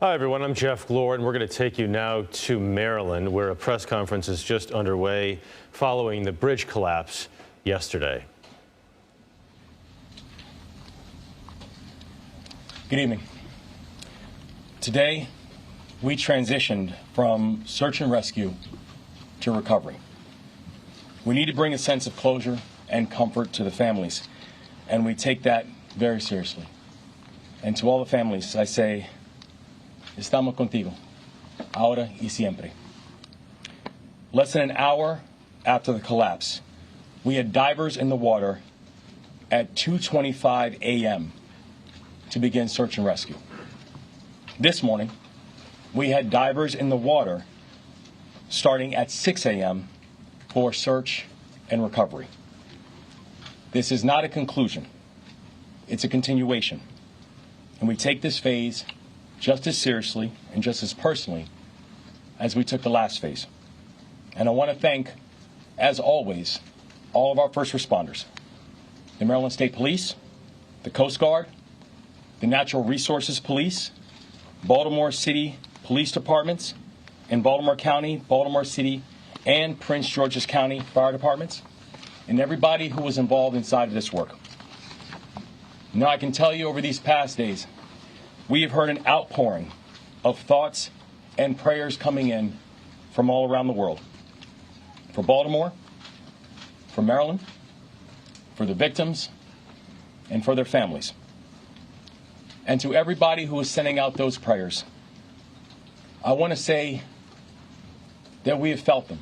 Hi, everyone. I'm Jeff Glore, and we're going to take you now to Maryland, where a press conference is just underway following the bridge collapse yesterday. Good evening. Today, we transitioned from search and rescue to recovery. We need to bring a sense of closure and comfort to the families, and we take that very seriously. And to all the families, I say, estamos contigo, ahora y siempre. Less than an hour after the collapse, we had divers in the water at 2:25 a.m. to begin search and rescue. This morning, we had divers in the water starting at 6 a.m. for search and recovery. This is not a conclusion. It's a continuation. And we take this phase just as seriously and just as personally as we took the last phase. And I want to thank, as always, all of our first responders, the Maryland State Police, the Coast Guard, the Natural Resources Police, Baltimore City Police Departments, and Baltimore County, Baltimore City, and Prince George's County Fire Departments, and everybody who was involved inside of this work. Now, I can tell you over these past days, we have heard an outpouring of thoughts and prayers coming in from all around the world. For Baltimore, for Maryland, for the victims, and for their families. And to everybody who is sending out those prayers, I want to say that we have felt them,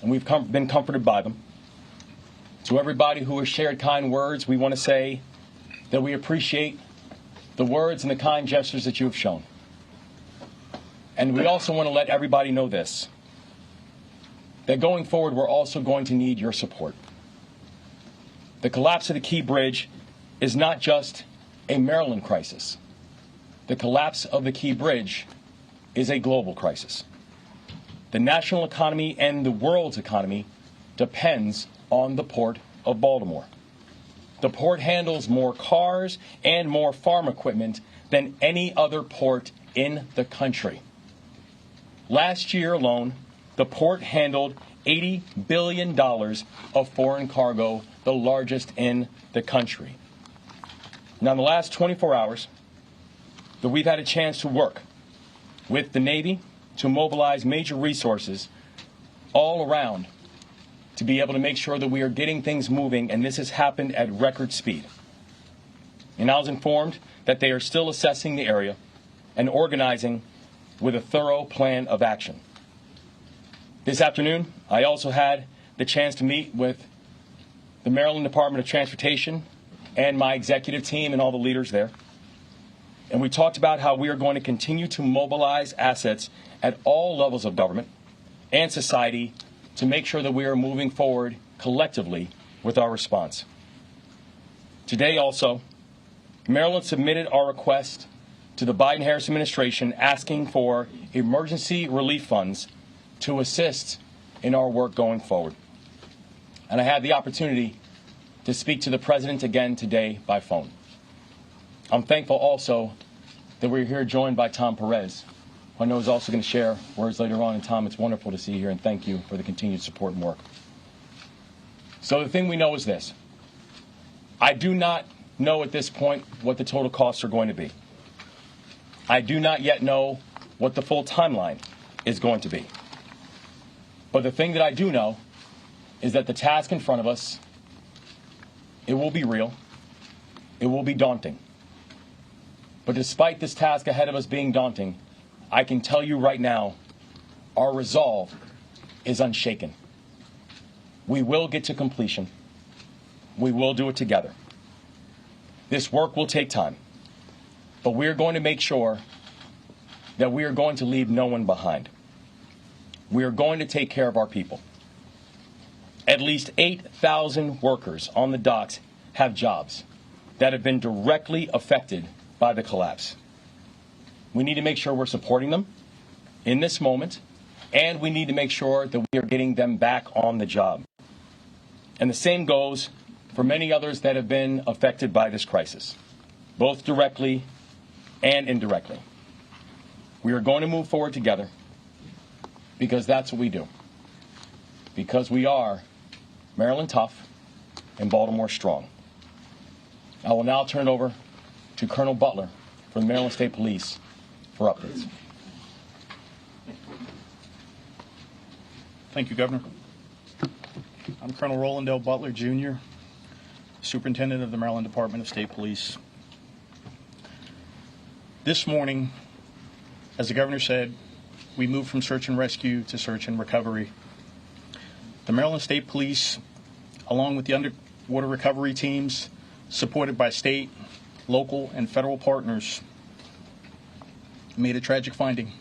and we've been comforted by them. To everybody who has shared kind words, we want to say that we appreciate the words and the kind gestures that you have shown. And we also want to let everybody know this, that going forward, we're also going to need your support. The collapse of the Key Bridge is not just a Maryland crisis. The collapse of the Key Bridge is a global crisis. The national economy and the world's economy depends on the Port of Baltimore. The port handles more cars and more farm equipment than any other port in the country. Last year alone, the port handled $80 billion of foreign cargo, the largest in the country. Now, in the last 24 hours, that we've had a chance to work with the Navy to mobilize major resources all around to be able to make sure that we are getting things moving, and this has happened at record speed. And I was informed that they are still assessing the area and organizing with a thorough plan of action. This afternoon, I also had the chance to meet with the Maryland Department of Transportation and my executive team and all the leaders there. And we talked about how we are going to continue to mobilize assets at all levels of government and society to make sure that we are moving forward collectively with our response. Today also, Maryland submitted our request to the Biden-Harris administration asking for emergency relief funds to assist in our work going forward. And I had the opportunity to speak to the president again today by phone. I'm thankful also that we're here joined by Tom Perez, who I know is also going to share words later on. And Tom, it's wonderful to see you here, and thank you for the continued support and work. So the thing we know is this. I do not know at this point what the total costs are going to be. I do not yet know what the full timeline is going to be. But the thing that I do know is that the task in front of us, it will be real. It will be daunting. But despite this task ahead of us being daunting, I can tell you right now, our resolve is unshaken. We will get to completion. We will do it together. This work will take time, but we are going to make sure that we are going to leave no one behind. We are going to take care of our people. At least 8,000 workers on the docks have jobs that have been directly affected by the collapse. We need to make sure we're supporting them in this moment, and we need to make sure that we are getting them back on the job. And the same goes for many others that have been affected by this crisis, both directly and indirectly. We are going to move forward together because that's what we do. Because we are Maryland tough and Baltimore strong. I will now turn it over to Colonel Butler from the Maryland State Police for updates. Thank you, Governor. I'm Colonel Roland L. Butler, Jr., Superintendent of the Maryland Department of State Police. This morning, as the Governor said, we moved from search and rescue to search and recovery. The Maryland State Police, along with the underwater recovery teams, supported by state, local, and federal partners, made a tragic finding.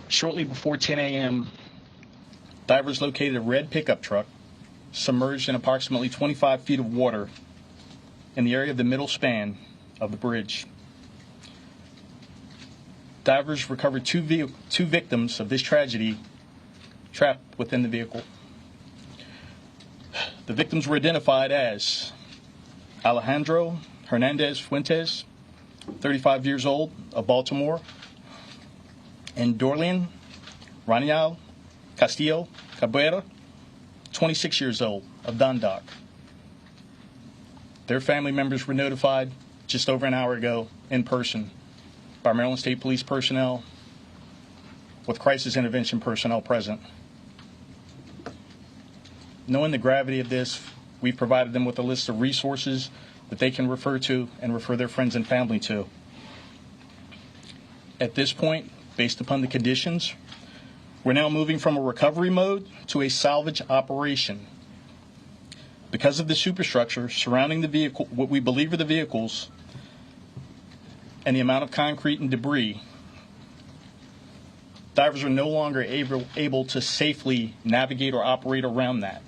Shortly before 10 a.m., divers located a red pickup truck submerged in approximately 25 feet of water in the area of the middle span of the bridge. Divers recovered two victims of this tragedy trapped within the vehicle. The victims were identified as Alejandro Hernandez Fuentes, 35 years old, of Baltimore, and Dorlian Raniel Castillo Cabrera, 26 years old, of Dundalk. Their family members were notified just over an hour ago in person by Maryland State Police personnel with crisis intervention personnel present. Knowing the gravity of this, we provided them with a list of resources that they can refer to and refer their friends and family to. At this point, based upon the conditions, we're now moving from a recovery mode to a salvage operation. Because of the superstructure surrounding the vehicle, what we believe are the vehicles, and the amount of concrete and debris, divers are no longer able to safely navigate or operate around that.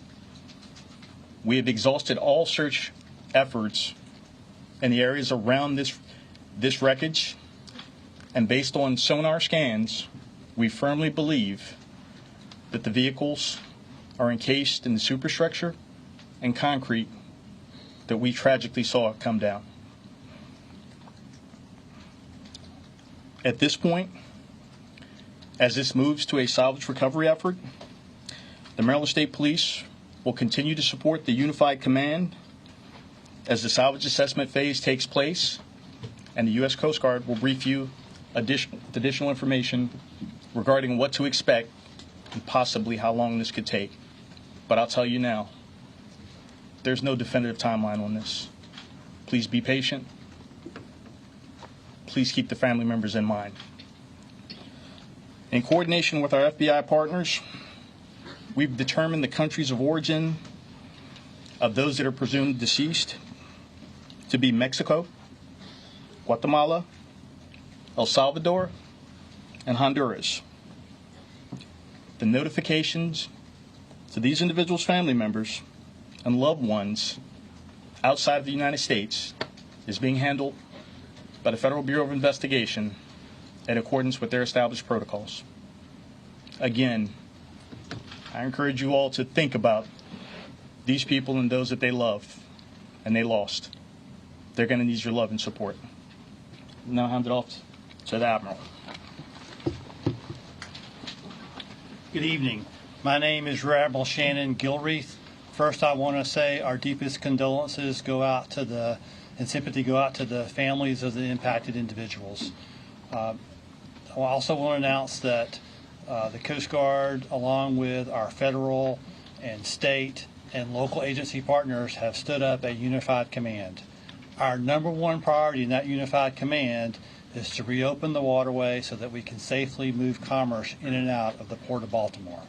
We have exhausted all search efforts in the areas around this wreckage, and based on sonar scans, we firmly believe that the vehicles are encased in the superstructure and concrete that we tragically saw come down. At this point, as this moves to a salvage recovery effort, the Maryland State Police will continue to support the Unified Command as the salvage assessment phase takes place, and the U.S. Coast Guard will brief you additional information regarding what to expect and possibly how long this could take. But I'll tell you now, there's no definitive timeline on this. Please be patient. Please keep the family members in mind. In coordination with our FBI partners, we've determined the countries of origin of those that are presumed deceased to be Mexico, Guatemala, El Salvador, and Honduras. The notifications to these individuals' family members and loved ones outside of the United States is being handled by the Federal Bureau of Investigation in accordance with their established protocols. Again, I encourage you all to think about these people and those that they love and they lost. They're going to need your love and support. Now hand it off to the Admiral. Good evening. My name is Rear Admiral Shannon Gilreath. First, I want to say our deepest condolences and sympathy go out to the families of the impacted individuals. I also want to announce that the Coast Guard, along with our federal and state and local agency partners, have stood up a unified command. Our number one priority in that unified command is to reopen the waterway so that we can safely move commerce in and out of the Port of Baltimore.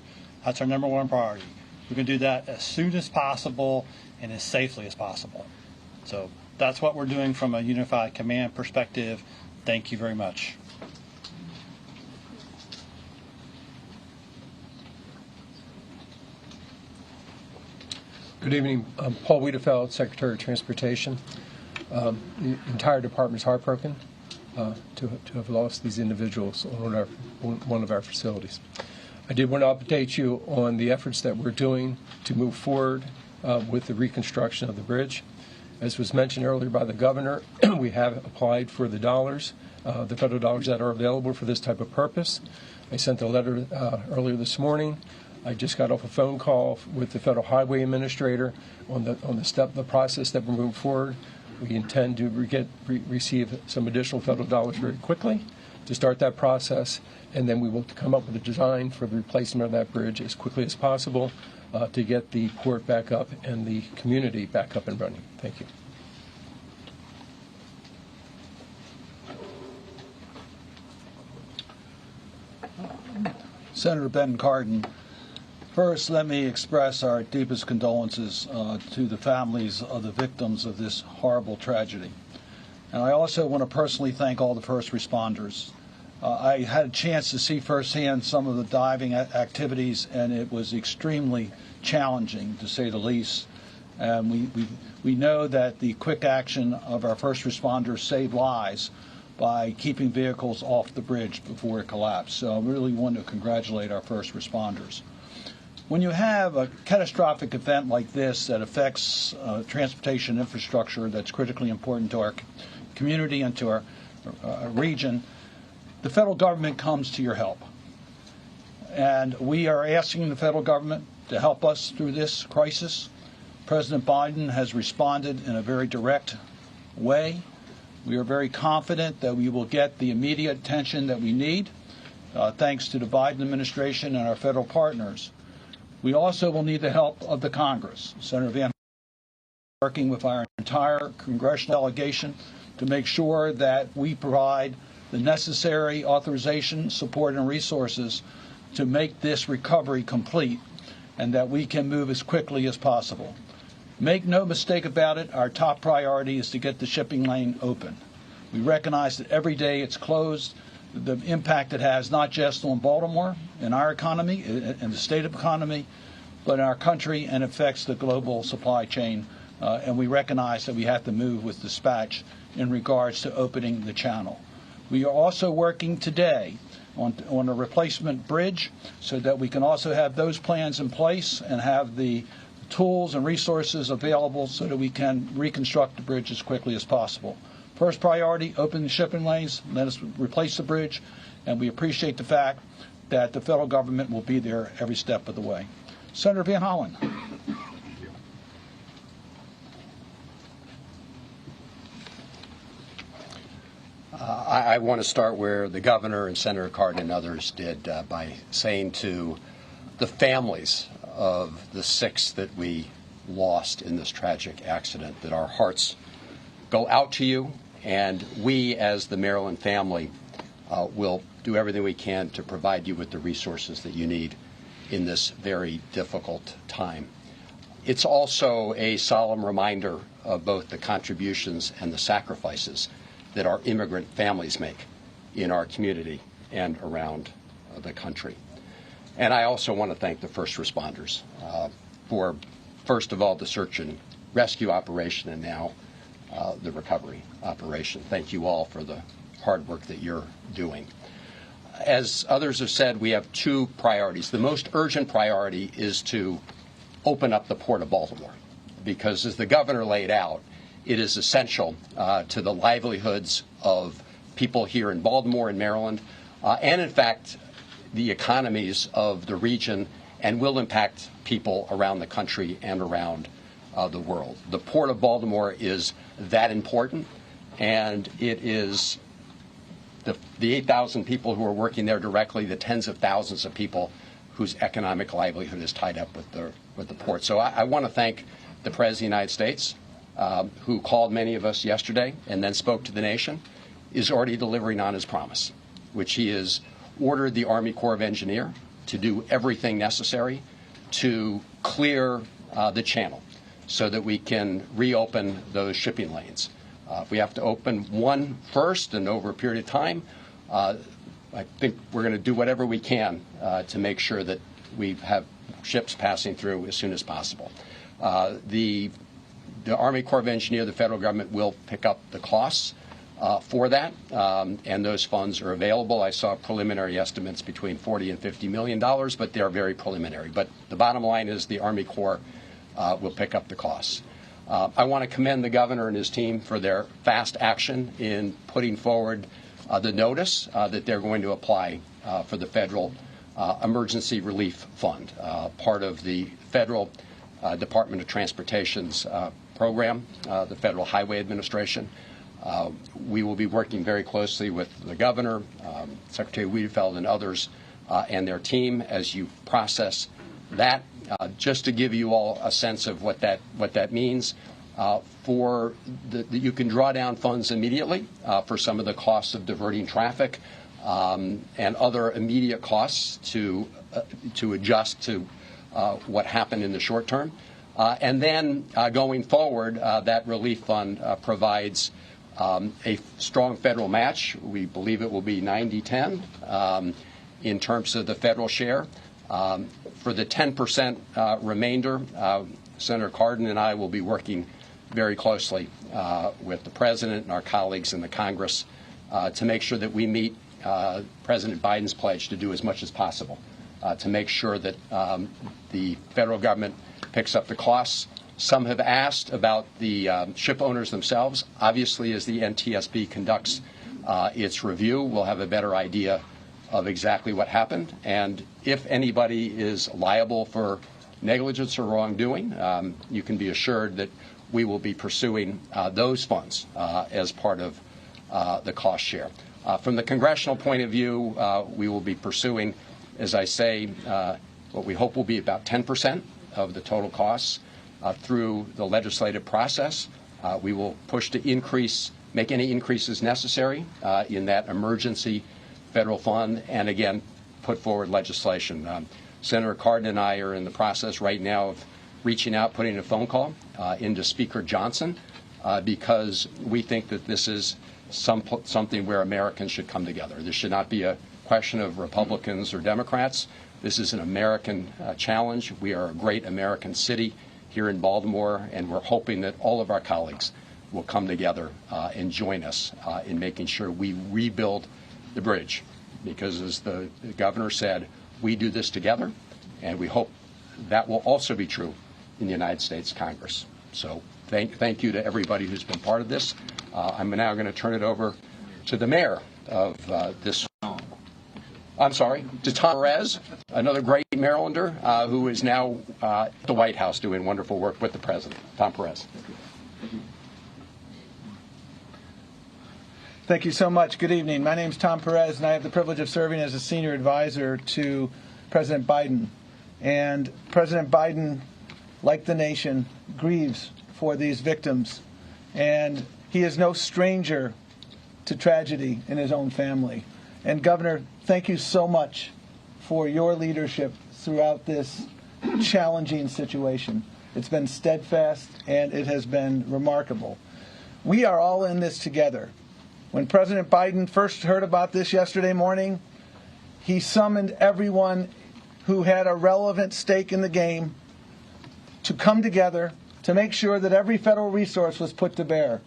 That's our number one priority. We're going to do that as soon as possible and as safely as possible. So that's what we're doing from a unified command perspective. Thank you very much. Good evening. I'm Paul Wiedefeld, Secretary of Transportation. The entire department is heartbroken to have lost these individuals on one of our facilities. I did want to update you on the efforts that we're doing to move forward with the reconstruction of the bridge. As was mentioned earlier by the governor, we have applied for the dollars the federal dollars that are available for this type of purpose. I sent a letter earlier this morning. I just got off a phone call with the Federal Highway Administrator on the process that we're moving forward. We intend to receive some additional federal dollars very quickly to start that process, and then we will come up with a design for the replacement of that bridge as quickly as possible to get the port back up and the community back up and running. Thank you. Senator Ben Cardin, first let me express our deepest condolences to the families of the victims of this horrible tragedy. And I also want to personally thank all the first responders. I had a chance to see firsthand some of the diving activities, and it was extremely challenging, to say the least. And we know that the quick action of our first responders saved lives by keeping vehicles off the bridge before it collapsed. So I really want to congratulate our first responders. When you have a catastrophic event like this that affects transportation infrastructure that's critically important to our community and to our region, the federal government comes to your help. And we are asking the federal government to help us through this crisis. President Biden has responded in a very direct way. We are very confident that we will get the immediate attention that we need, thanks to the Biden administration and our federal partners. We also will need the help of the Congress. Senator Van working with our entire congressional delegation to make sure that we provide the necessary authorization, support, and resources to make this recovery complete, and that we can move as quickly as possible. Make no mistake about it, our top priority is to get the shipping lane open. We recognize that every day it's closed, the impact it has not just on Baltimore and our economy and the state of economy, but in our country, and affects the global supply chain. And we recognize that we have to move with dispatch in regards to opening the channel. We are also working today on a replacement bridge so that we can also have those plans in place and have the tools and resources available so that we can reconstruct the bridge as quickly as possible. First priority, open the shipping lanes, let us replace the bridge, and we appreciate the fact that the federal government will be there every step of the way. Senator Van Hollen. I want to start where the governor and Senator Cardin and others did by saying to the families of the 6 that we lost in this tragic accident that our hearts go out to you, and we as the Maryland family will do everything we can to provide you with the resources that you need in this very difficult time. It's also a solemn reminder of both the contributions and the sacrifices that our immigrant families make in our community and around the country. And I also want to thank the first responders for, first of all, the search and rescue operation, and now the recovery operation. Thank you all for the hard work that you're doing. As others have said, we have 2 priorities. The most urgent priority is to open up the Port of Baltimore, because as the governor laid out, it is essential to the livelihoods of people here in Baltimore and Maryland, and in fact, the economies of the region, and will impact people around the country and around the world. The Port of Baltimore is that important, and it is the 8,000 people who are working there directly, the tens of thousands of people whose economic livelihood is tied up with the port. So I want to thank the President of the United States, who called many of us yesterday and then spoke to the nation, is already delivering on his promise, which he has ordered the Army Corps of Engineers to do everything necessary to clear the channel so that we can reopen those shipping lanes. If we have to open one first and over a period of time, I think we're going to do whatever we can to make sure that we have ships passing through as soon as possible. The Army Corps of Engineers, the federal government, will pick up the costs for that, and those funds are available. I saw preliminary estimates between $40 and $50 million, but they're very preliminary. But the bottom line is the Army Corps will pick up the costs. I want to commend the governor and his team for their fast action in putting forward the notice that they're going to apply for the federal Emergency Relief Fund, part of the federal Department of Transportation's program, the Federal Highway Administration. We will be working very closely with the governor, Secretary Wiedefeld, and others and their team as you process that. Just to give you all a sense of what that means, you can draw down funds immediately for some of the costs of diverting traffic and other immediate costs to adjust to what happened in the short term. And then going forward, that relief fund provides a strong federal match. We believe it will be 90-10 in terms of the federal share. For the 10% remainder, Senator Cardin and I will be working very closely with the President and our colleagues in the Congress to make sure that we meet President Biden's pledge to do as much as possible to make sure that the federal government picks up the costs. Some have asked about the ship owners themselves. Obviously, as the NTSB conducts its review, we'll have a better idea of exactly what happened. And if anybody is liable for negligence or wrongdoing, you can be assured that we will be pursuing those funds as part of the cost share. From the congressional point of view, we will be pursuing, as I say, what we hope will be about 10% of the total costs through the legislative process. We will push to make any increases necessary in that emergency federal fund, and again, put forward legislation. Senator Cardin and I are in the process right now of reaching out, putting a phone call into Speaker Johnson, because we think that this is something where Americans should come together. This should not be a question of Republicans or Democrats. This is an American challenge. We are a great American city here in Baltimore, and we're hoping that all of our colleagues will come together and join us in making sure we rebuild the bridge. Because as the governor said, we do this together, and we hope that will also be true in the United States Congress. So thank you to everybody who's been part of this. I'm now going to turn it over to the mayor of to Tom Perez, another great Marylander who is now at the White House doing wonderful work with the president. Tom Perez. Thank you so much. Good evening. My name is Tom Perez, and I have the privilege of serving as a senior advisor to President Biden. And President Biden, like the nation, grieves for these victims. And he is no stranger to tragedy in his own family. And Governor, thank you so much for your leadership throughout this challenging situation. It's been steadfast, and it has been remarkable. We are all in this together. When President Biden first heard about this yesterday morning, he summoned everyone who had a relevant stake in the game to come together to make sure that every federal resource was put to bear.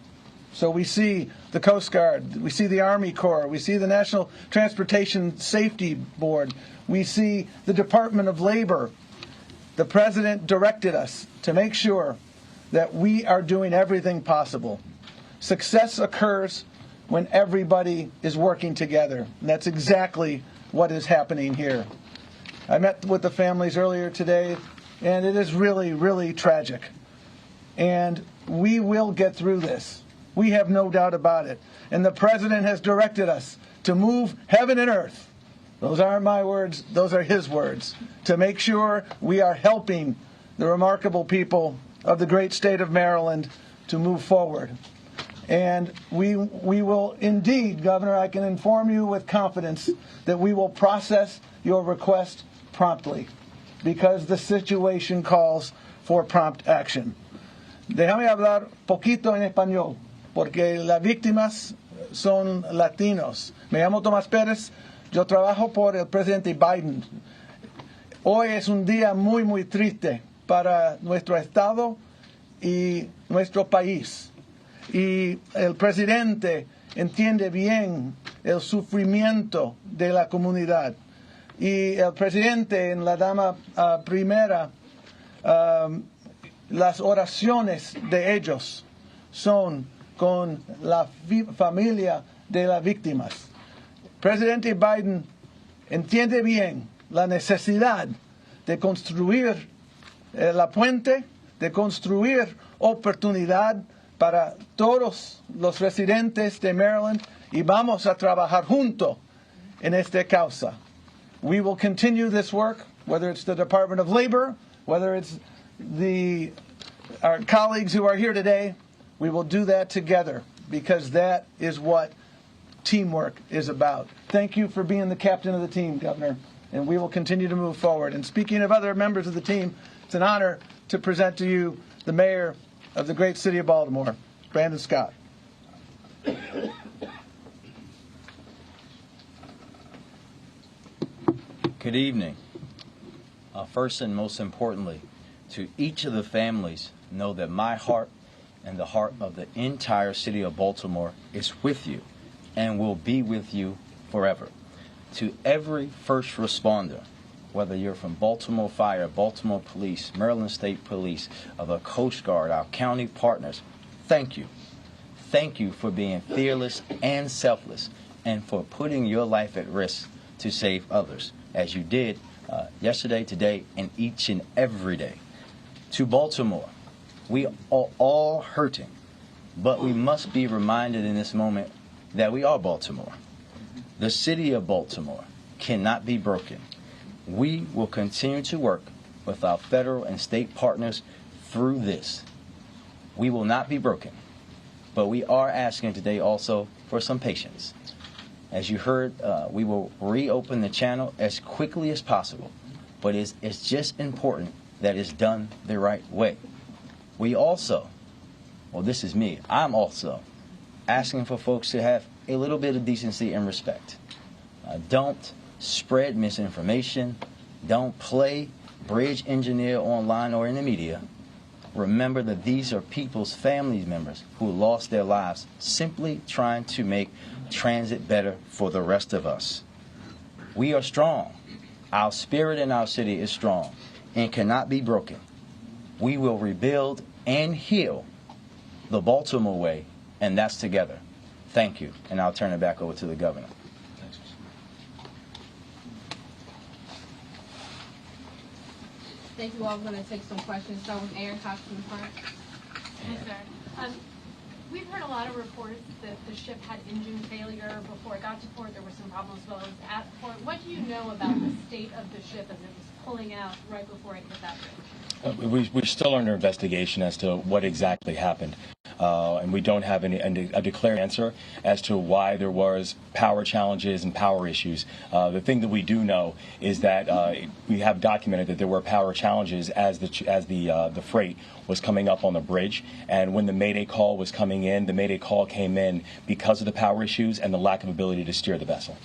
So we see the Coast Guard, we see the Army Corps, we see the National Transportation Safety Board, we see the Department of Labor. The President directed us to make sure that we are doing everything possible. Success occurs when everybody is working together. And that's exactly what is happening here. I met with the families earlier today, and it is really, really tragic. And we will get through this. We have no doubt about it. And the President has directed us to move heaven and earth. Those aren't my words, those are his words. To make sure we are helping the remarkable people of the great state of Maryland to move forward. And we will indeed, Governor, I can inform you with confidence that we will process your request promptly because the situation calls for prompt action. Déjame hablar poquito en español, porque las víctimas son latinos. Me llamo Tomás Pérez, yo trabajo por el presidente Biden. Hoy es un día muy, muy triste para nuestro estado y nuestro país. Y el presidente entiende bien el sufrimiento de la comunidad. Y el presidente, en la dama primera, las oraciones de ellos son con la familia de las víctimas. Presidente Biden entiende bien la necesidad de construir la puente, de construir oportunidad para todos los residentes de Maryland, y vamos a trabajar juntos en esta causa. We will continue this work, whether it's the Department of Labor, whether it's our colleagues who are here today. We will do that together, because that is what teamwork is about. Thank you for being the captain of the team, Governor, and we will continue to move forward. And speaking of other members of the team, it's an honor to present to you the mayor of the great city of Baltimore, Brandon Scott. Good evening. First and most importantly, to each of the families, know that my heart and the heart of the entire city of Baltimore is with you and will be with you forever. To every first responder, whether you're from Baltimore Fire, Baltimore Police, Maryland State Police, or the Coast Guard, our county partners, thank you. Thank you for being fearless and selfless, and for putting your life at risk to save others, as you did yesterday, today, and each and every day. To Baltimore, we are all hurting, but we must be reminded in this moment that we are Baltimore. The city of Baltimore cannot be broken. We will continue to work with our federal and state partners through this. We will not be broken, but we are asking today also for some patience. As you heard, we will reopen the channel as quickly as possible, but it's just important that it's done the right way. We also, well, this is me, I'm also asking for folks to have a little bit of decency and respect. Don't spread misinformation. Don't play bridge engineer online or in the media. Remember that these are people's family members who lost their lives simply trying to make transit better for the rest of us. We are strong. Our spirit in our city is strong and cannot be broken. We will rebuild and heal the Baltimore way, and that's together. Thank you, and I'll turn it back over to the governor. Thank you all. I'm going to take some questions. Start with Aaron Cox in the front. Yes, sir. We've heard a lot of reports that the ship had engine failure before it got to port. There were some problems while it was at port. What do you know about the state of the ship as it was pulling out right before it hit that bridge? We're still under investigation as to what exactly happened. And we don't have a declared answer as to why there was power challenges and power issues. The thing that we do know is that we have documented that there were power challenges as the freight was coming up on the bridge. And when the Mayday call was coming in, the Mayday call came in because of the power issues and the lack of ability to steer the vessel.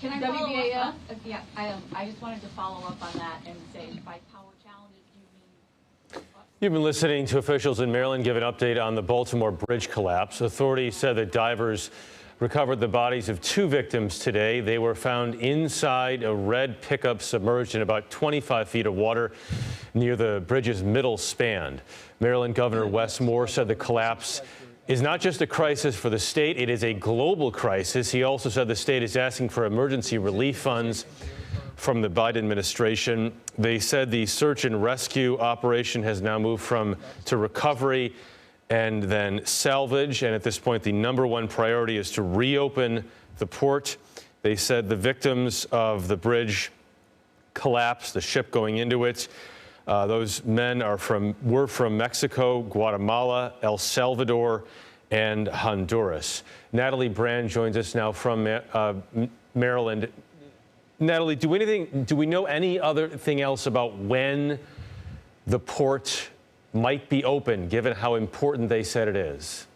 Can I follow up? Yeah, I just wanted to follow up on that and say by power challenges, do you mean? You've been listening to officials in Maryland give an update on the Baltimore bridge collapse. Authorities said that divers recovered the bodies of 2 victims today. They were found inside a red pickup submerged in about 25 feet of water near the bridge's middle span. Maryland Governor Wes Moore said the collapse is not just a crisis for the state, it is a global crisis. He also said the state is asking for emergency relief funds from the Biden administration. They said the search and rescue operation has now moved to recovery and then salvage. And at this point, the #1 priority is to reopen the port. They said the victims of the bridge collapse, the ship going into it, those men were from Mexico, Guatemala, El Salvador, and Honduras. Natalie Brand joins us now from Maryland. Natalie, do we know any other thing else about when the port might be open, given how important they said it is?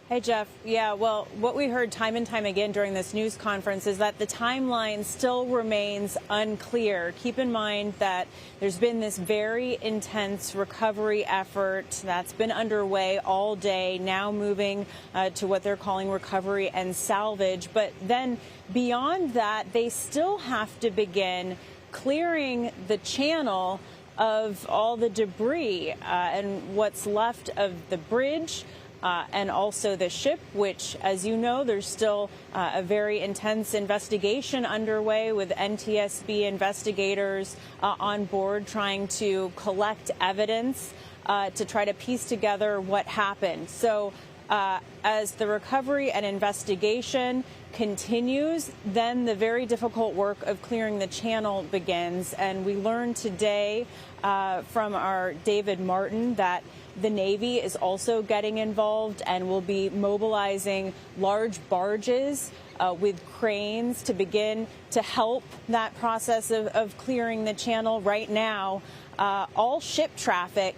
Hey, Jeff. Yeah, well, what we heard time and time again during this news conference is that the timeline still remains unclear. Keep in mind that there's been this very intense recovery effort that's been underway all day, now moving to what they're calling recovery and salvage. But then beyond that, they still have to begin clearing the channel of all the debris and what's left of the bridge, and also the ship, which, as you know, there's still a very intense investigation underway with NTSB investigators on board trying to collect evidence to try to piece together what happened. So as the recovery and investigation continues, then the very difficult work of clearing the channel begins. And we learned today from our David Martin that the Navy is also getting involved and will be mobilizing large barges with cranes to begin to help that process of clearing the channel. Right now, all ship traffic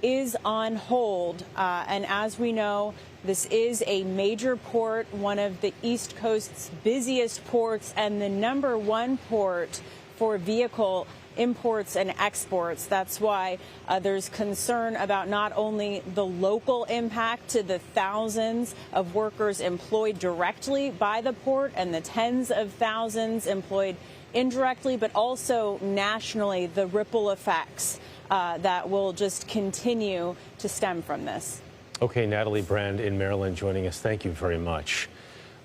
is on hold. And as we know, this is a major port, one of the East Coast's busiest ports, and the #1 port for vehicle imports and exports. That's why there's concern about not only the local impact to the thousands of workers employed directly by the port and the tens of thousands employed indirectly, but also nationally, the ripple effects that will just continue to stem from this. Okay, Natalie Brand in Maryland joining us. Thank you very much.